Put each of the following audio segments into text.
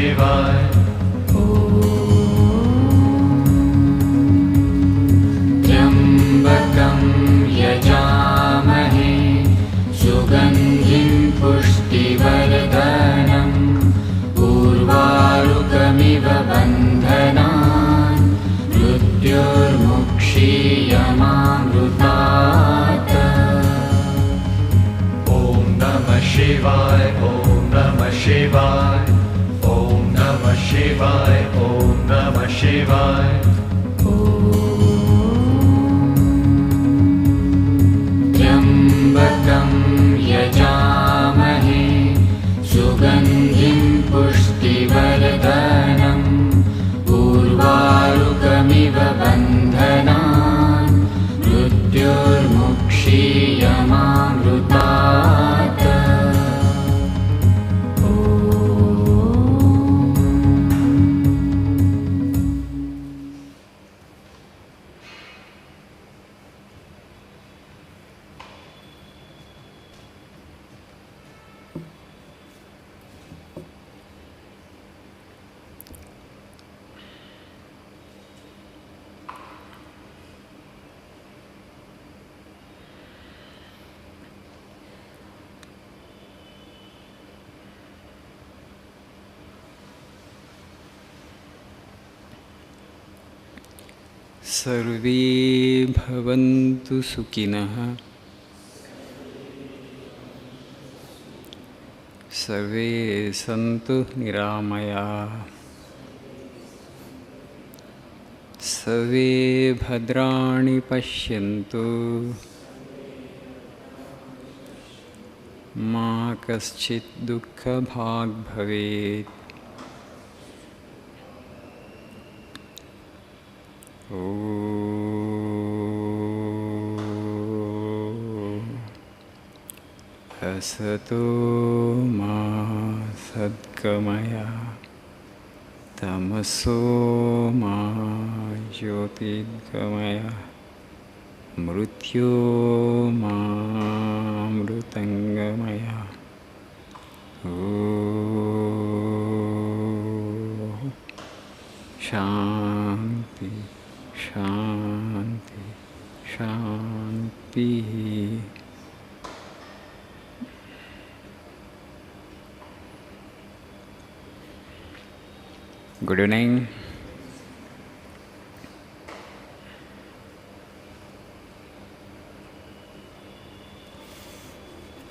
Shivaya. Tyambakam yajamahe sugandhim pushtivardhanam urvarukamiva bandhanan mrutyurmukshiyamamrutat. Om Namah Shivaya, Om Namah Shivaya, Om Namah Shivaya, Om Namah Shivaya. Tyambakam yajamahe sugandhim pushtivardhanam urvarukamiva bandhanan mrutyurmukshiyamamrutat. सर्वे भवन्तु सुखिनः, सर्वे सन्तु निरामयाः, सर्वे भद्राणि पश्यन्तु, मा कश्चित् दुःखभाग् भवेत्। असतो मा सद्गमय तमसो मा ज्योतिर्गमय मृत्यो मामृतङ्गमय। शान्ति शान्ति शान्तिः। Good evening.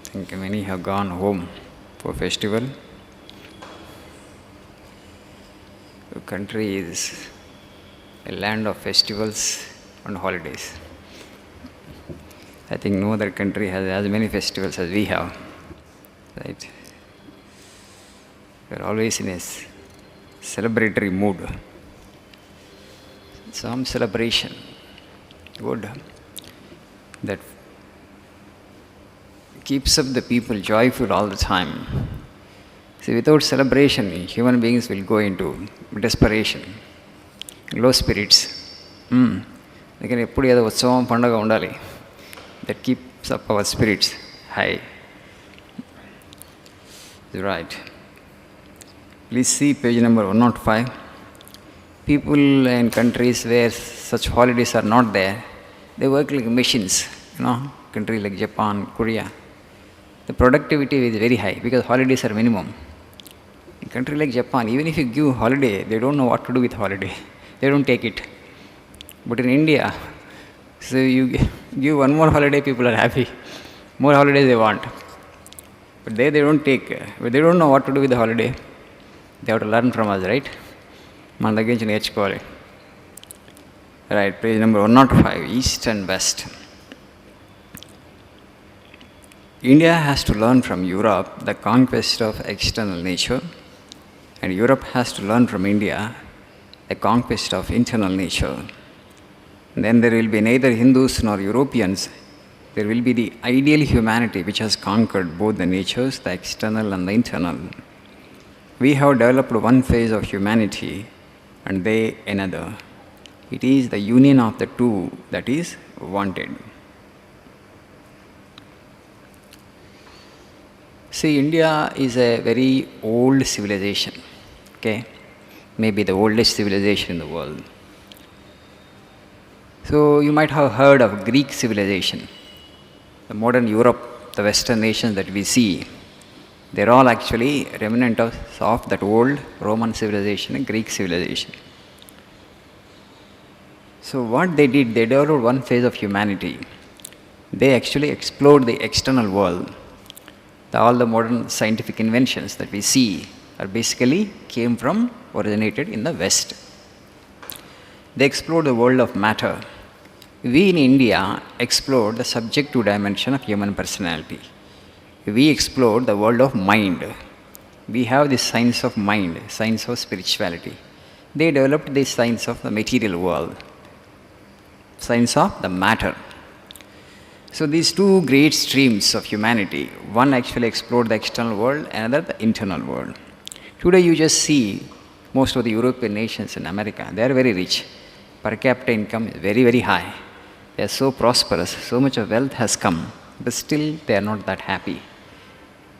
I think many have gone home for festival. The country is a land of festivals and holidays. I think no other country has as many festivals as we have. Right? We are always in a celebratory mood. Some celebration, good, that keeps up the people joyful all the time. See, without celebration, human beings will go into desperation, low spirits. Again, eppudu edo utsavam pandaga undali. That keeps up our spirits high. Right. Please see page number 105. People in countries where such holidays are not there, they work like machines. Countries like Japan, Korea, the productivity is very high because holidays are minimum. In country like Japan, even if you give holiday, they don't know what to do with holiday. They don't take it. But in India, so you give one more holiday, people are happy. More holidays they want. But they don't take. But they don't know what to do with the holiday. They have to learn from us, right? మన దగ్గర నుంచి నేర్చుకోవాలి. Right, page number 105, East and West. India has to learn from Europe the conquest of external nature, and Europe has to learn from India the conquest of internal nature. Then there will be neither Hindus nor Europeans. There will be the ideal humanity which has conquered both the natures, the external and the internal. We have developed one phase of humanity and they another. It is the union of the two that is wanted. See, India is a very old civilization. okay? Maybe the oldest civilization in the world. So you might have heard of Greek civilization. The modern Europe, the Western nations that we see, they're all actually remnant of that old Roman civilization and Greek civilization. So what they did, they developed one phase of humanity. They actually explored the external world. All the modern scientific inventions that we see are basically originated in the West. They explored the world of matter. We in India explored the subjective dimension of human personality. We explored the world of mind. We have the science of mind, science of spirituality. They developed the science of the material world, science of the matter. So these two great streams of humanity, one actually explored the external world, another the internal world. Today you just see most of the European nations in America, they are very rich. Per capita income is very, very high. They are so prosperous, so much of wealth has come, but still they are not that happy.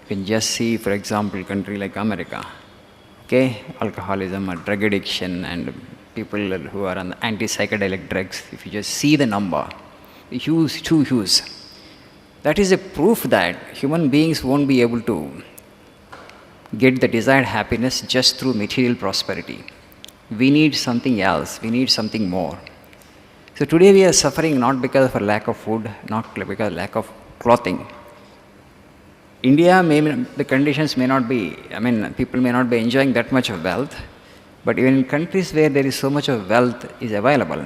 You can just see, for example, a country like America, okay, alcoholism or drug addiction and people who are on anti-psychedelic drugs, if you just see the number, huge, too huge. That is a proof that human beings won't be able to get the desired happiness just through material prosperity. We need something else, we need something more. So today we are suffering not because of a lack of food, not because of lack of clothing. India, the conditions may not be, people may not be enjoying that much of wealth, but even in countries where there is so much of wealth is available,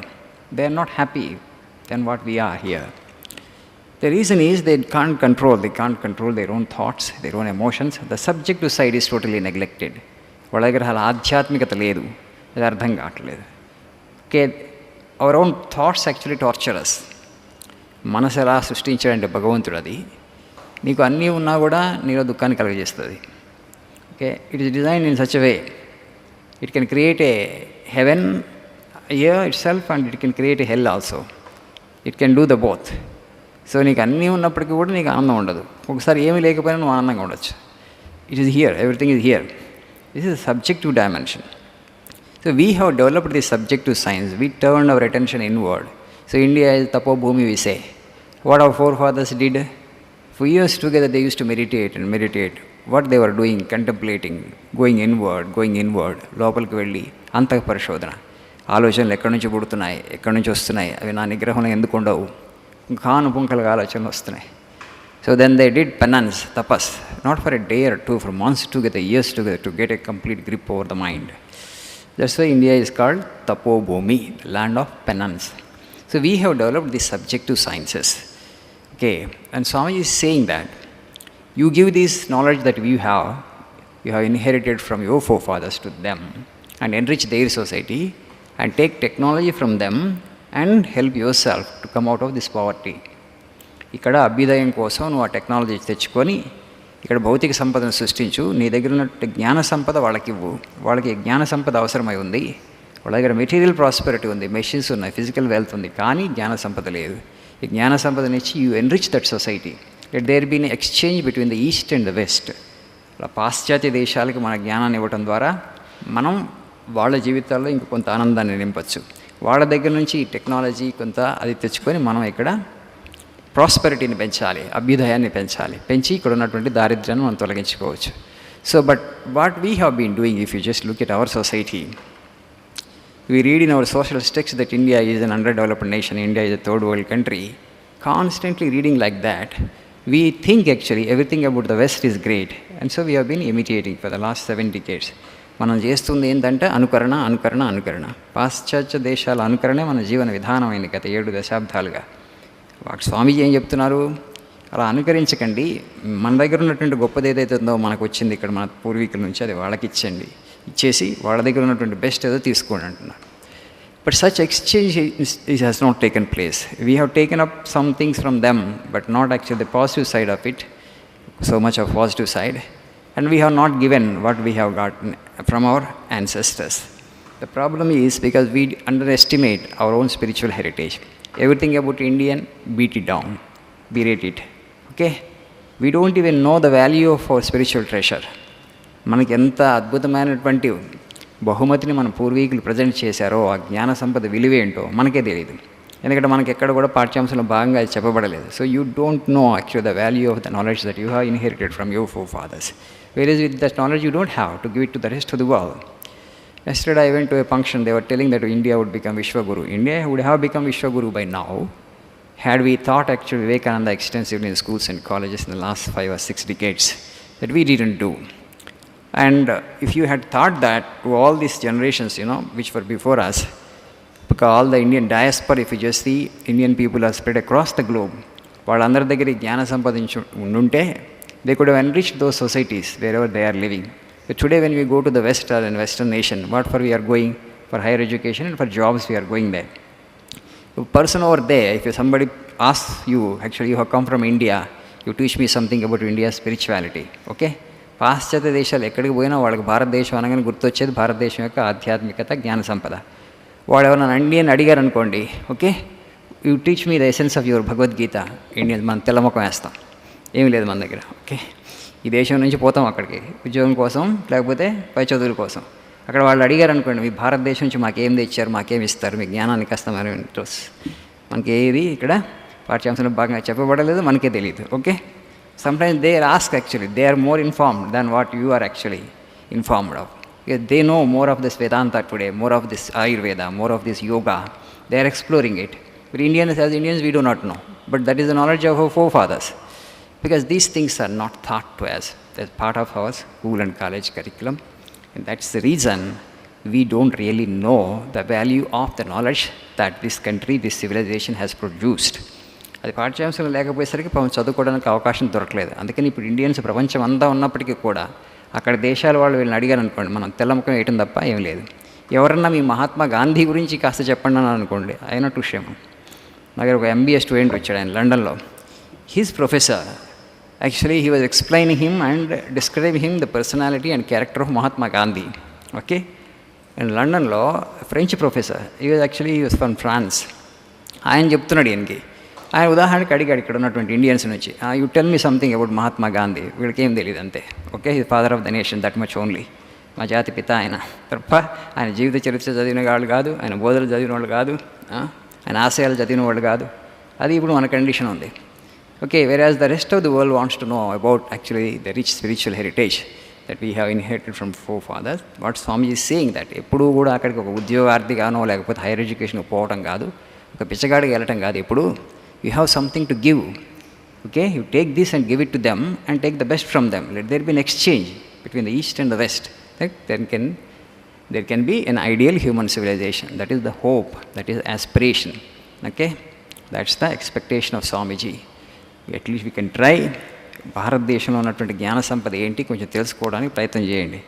they are not happy than what we are here. The reason is they can't control their own thoughts, their own emotions. The subjective side is totally neglected. వాళ్ళ దగ్గర అలా ఆధ్యాత్మికత లేదు, అది అర్థం కావట్లేదు. Okay, our own thoughts actually torturous. మనసు ఎలా సృష్టించాడంటే భగవంతుడు అది నీకు అన్నీ ఉన్నా కూడా నీలో దుఃఖాన్ని కలుగజేస్తుంది. Okay, it is design in such a way it can create a heaven here itself and it can create a hell also. It can do the both. So నీకు అన్నీ ఉన్నప్పటికీ కూడా నీకు ఆనందం ఉండదు. ఒకసారి ఏమీ లేకపోయినా నువ్వు ఆనందంగా ఉండొచ్చు. It is here, everything is here. This is subjective dimension. So we have developed the subjective science. We turn our attention inward. So India is tapo bhumi we say. What our forefathers did? For years together they used to meditate. What they were doing, contemplating, going inward, లోపలికి వెళ్ళి అంతః పరిశోధన. ఆలోచనలు ఎక్కడి నుంచి పుడుతున్నాయి, ఎక్కడి నుంచి వస్తున్నాయి, అవి నా నిగ్రహంలో ఎందుకు ఉండవు, కాను పుంకలుగా ఆలోచనలు వస్తున్నాయి. So then they did penance, tapas, not for a day or two, for months together, years together, to get a complete grip over the mind. That's why India is called Tapo Bhumi, the land of penance. So we have developed the subjective sciences. Okay, and Swami is saying that you give this knowledge that you have inherited from your forefathers to them, and enrich their society, and take technology from them and help yourself to come out of this poverty. ఇక్కడ అభ్యుదయం కోసం నువ్వు ఆ technology తెచ్చుకొని ఇక్కడ భౌతిక సంపదను సృష్టించు. నీ దగ్గర ఉన్న జ్ఞాన సంపద వాళ్ళకి ఇవ్వు. వాళ్ళకి జ్ఞాన సంపద అవసరమై ఉంది. వాళ్ళ దగ్గర మెటీరియల్ ప్రాస్పెరిటీ ఉంది, మెషిన్స్ ఉన్నాయి, ఫిజికల్ వెల్త్ ఉంది, కానీ జ్ఞాన సంపద లేదు. ఈ జ్ఞాన సంపదనిచ్చి you enrich that society. Let there been exchange between the east and the west. అలా పాశ్చాత్య దేశాలకు మన జ్ఞానాన్ని ఇవ్వడం ద్వారా మనం వాళ్ళ జీవితాల్లో ఇంక కొంత ఆనందాన్ని నింపచ్చు. వాళ్ళ దగ్గర నుంచి ఈ టెక్నాలజీ కొంత అది తెచ్చుకొని మనం ఇక్కడ ప్రాస్పెరిటీని పెంచాలి, అభ్యుదయాన్ని పెంచాలి. పెంచి ఇక్కడ ఉన్నటువంటి దారిద్ర్యాన్ని మనం తొలగించుకోవచ్చు. So but what we have been doing, if you just look at our society, we read in our social texts that India is an underdeveloped nation, India is a third world country. Constantly reading like that, we think actually everything about the West is great, and so we have been imitating for the last 7 decades. మనం చేస్తుంది ఏంటంటే అనుకరణ. పాశ్చాత్య దేశాల అనుకరణే మన జీవన విధానమైంది గత 7 దశాబ్దాలుగా. వాటి స్వామీజీ ఏం చెప్తున్నారు? అలా అనుకరించకండి. మన దగ్గర ఉన్నటువంటి గొప్పది ఏదైతే ఉందో మనకు వచ్చింది ఇక్కడ మన పూర్వీకుల నుంచి, అది వాళ్ళకి ఇచ్చేసి వాళ్ళ దగ్గర ఉన్నటువంటి బెస్ట్ ఏదో తీసుకోండి అంటున్నారు. But such exchange has not taken place. We have taken up some things from them, but not actually the positive side of it, so much of positive side, and we have not given what we have గాటన్ from our ancestors. The problem is because we underestimate our own spiritual heritage. Everything about Indian, beat it down, berate it. Okay? We don't even know the value of our spiritual treasure. మనకి ఎంత అద్భుతమైనటువంటి బహుమతిని మన పూర్వీకులు present చేశారో ఆ జ్ఞాన సంపద విలువేంటో మనకే తెలియదు. ఎందుకంటే మనకి ఎక్కడ కూడా పాఠ్యాంశంలో భాగంగా అది చెప్పబడలేదు. So you don't know actual the value of the knowledge that you have inherited from your forefathers. Where is with that knowledge you don't have to give it to the rest of the world. Yesterday I went to a function, they were telling that India would become Vishwaguru. India would have become Vishwaguru by now had we thought actually Vivekananda extensively in schools and colleges in the last 5 or 6 decades, that we didn't do. And if you had thought that to all these generations, which were before us, because all the Indian diaspora, if you just see, Indian people are spread across the globe, వాళ్ళందరి దగ్గర జ్ఞాన సంపాదించు ఉండుంటే they could have enriched those societies wherever they are living. So today when we go to the West or in Western nation, what for we are going? For higher education and for jobs we are going there. A person over there, if somebody asks you, actually you have come from India, you teach me something about India's spirituality, okay? పాశ్చాత్య దేశాలు ఎక్కడికి పోయినా వాళ్ళకి భారతదేశం అనగానే గుర్తొచ్చేది భారతదేశం యొక్క ఆధ్యాత్మికత, జ్ఞాన సంపద. వాడు ఎవరైనా ఇండియన్ అడిగారు అనుకోండి, okay, you teach me the essence of your Bhagavad Gita. Indian మనం తెల్లముఖం వేస్తాం, ఏమీ లేదు మన దగ్గర. ఓకే, ఈ దేశం నుంచి పోతాం అక్కడికి ఉద్యోగం కోసం లేకపోతే పై చదువుల కోసం. అక్కడ వాళ్ళు అడిగారు అనుకోండి, మీ భారతదేశం నుంచి మాకేం తెచ్చారు, మాకేం ఇస్తారు, మీ జ్ఞానాన్ని కష్టమైన ఇంట్రెస్ట్. మనకి ఏది ఇక్కడ పాఠ్యాంశంలో భాగంగా చెప్పబడలేదు, మనకే తెలియదు. Okay, sometimes they are ask actually, they are more informed than what you are actually informed of. They know more of this Vedanta today, more of this Ayurveda, more of this yoga. They are exploring it. But as Indians, we do not know. But that is the knowledge of our forefathers. Because these things are not taught to us as part of our school and college curriculum. And that's the reason we don't really know the value of the knowledge that this country, this civilization has produced. అది పాఠ్యాంశంలో లేకపోయేసరికి చదువుకోవడానికి అవకాశం దొరకలేదు. అందుకని ఇప్పుడు Indians ప్రపంచం అంతా ఉన్నప్పటికీ కూడా అక్కడ దేశాల వాళ్ళు వీళ్ళని అడిగారు అనుకోండి, మనం తెల్లముఖం వేయటం తప్ప ఏం లేదు. ఎవరన్నా మీ మహాత్మా గాంధీ గురించి కాస్త చెప్పండి అని అనుకోండి, అయినట్టు విషయం. నా దగ్గర ఒక MBA స్టూడెంట్ వచ్చాడు, ఆయన లండన్లో. His professor actually he was explaining him and describing him the personality and character of Mahatma Gandhi. Okay, in London lo French professor, he was from France. ఆయన చెప్తున్నాడు ఈయనకి, ఆయన ఉదాహరణకి అడిగాడు ఇక్కడ ఉన్నటువంటి ఇండియన్స్ నుంచి, you tell me something about Mahatma Gandhi. వీళ్ళకి ఏం తెలియదు అంతే. Okay, his father of the nation, that much only. మా జాతి పిత ఆయన తప్ప ఆయన జీవిత చరిత్ర చదివిన వాళ్ళు కాదు, ఆయన బోధలు చదివిన వాళ్ళు కాదు, ఆయన ఆశయాలు చదివిన వాళ్ళు కాదు. అది ఇప్పుడు మన కండిషన్ ఉంది. Okay, whereas the rest of the world wants to know about actually the rich spiritual heritage that we have inherited from forefathers. What Swamiji is saying that ఎప్పుడు కూడా అక్కడికి ఒక ఉద్యోగార్థిగానో లేకపోతే హైయర్ ఎడ్యుకేషన్కి పోవడం కాదు, ఒక పిచ్చగాడికి వెళ్ళటం కాదు. ఎప్పుడు you have something to give. Okay, you take this and give it to them and take the best from them. Let there be an exchange between the east and the west. There can be an ideal human civilization. That is the hope, that is aspiration. Okay, that's the expectation of Swamiji. At least we can try. భారతదేశంలో ఉన్నటువంటి జ్ఞాన సంపద ఏంటి కొంచెం తెలుసుకోవడానికి ప్రయత్నం చేయండి.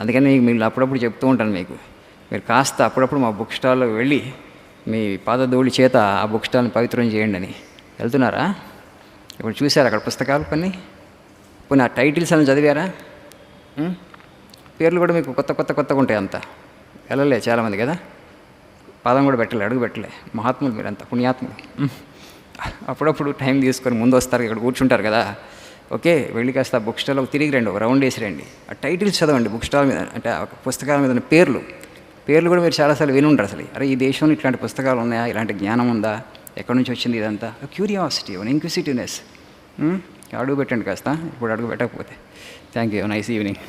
అందుకని మీరు అప్పుడప్పుడు చెప్తూ ఉంటాను మీకు, మీరు కాస్త అప్పుడప్పుడు మా బుక్ స్టాల్లో వెళ్ళి మీ పాదధూళి చేత ఆ బుక్ స్టాల్ని పవిత్రం చేయండి అని. వెళ్తున్నారా? ఇప్పుడు చూసారా అక్కడ పుస్తకాలు కొన్ని ఆ టైటిల్స్ అని చదివారా? పేర్లు కూడా మీకు కొత్తగా ఉంటాయి. అంతా వెళ్ళలే చాలామంది కదా, పాదం కూడా పెట్టలే, అడుగు పెట్టలే. మహాత్ములు మీరంతా పుణ్యాత్ములు. అప్పుడప్పుడు టైం తీసుకొని ముందు వస్తారు, ఇక్కడ కూర్చుంటారు కదా. ఓకే, వెళ్ళి కాస్త బుక్ స్టాల్లో తిరిగి రండి, ఒక రౌండ్ వేసి రండి. ఆ టైటిల్స్ చదవండి బుక్ స్టాల్ మీద, అంటే పుస్తకాల మీద పేర్లు కూడా మీరు చాలాసార్లు వినుంటారు. అసలు అరే ఈ దేశంలో ఇట్లాంటి పుస్తకాలు ఉన్నాయా, ఇలాంటి జ్ఞానం ఉందా, ఎక్కడి నుంచి వచ్చింది ఇదంతా. క్యూరియాసిటీ, ఇన్క్విసిటివ్నెస్. అడుగు పెట్టండి కాస్త, ఇప్పుడు అడుగు పెట్టకపోతే. Thank you, nice evening.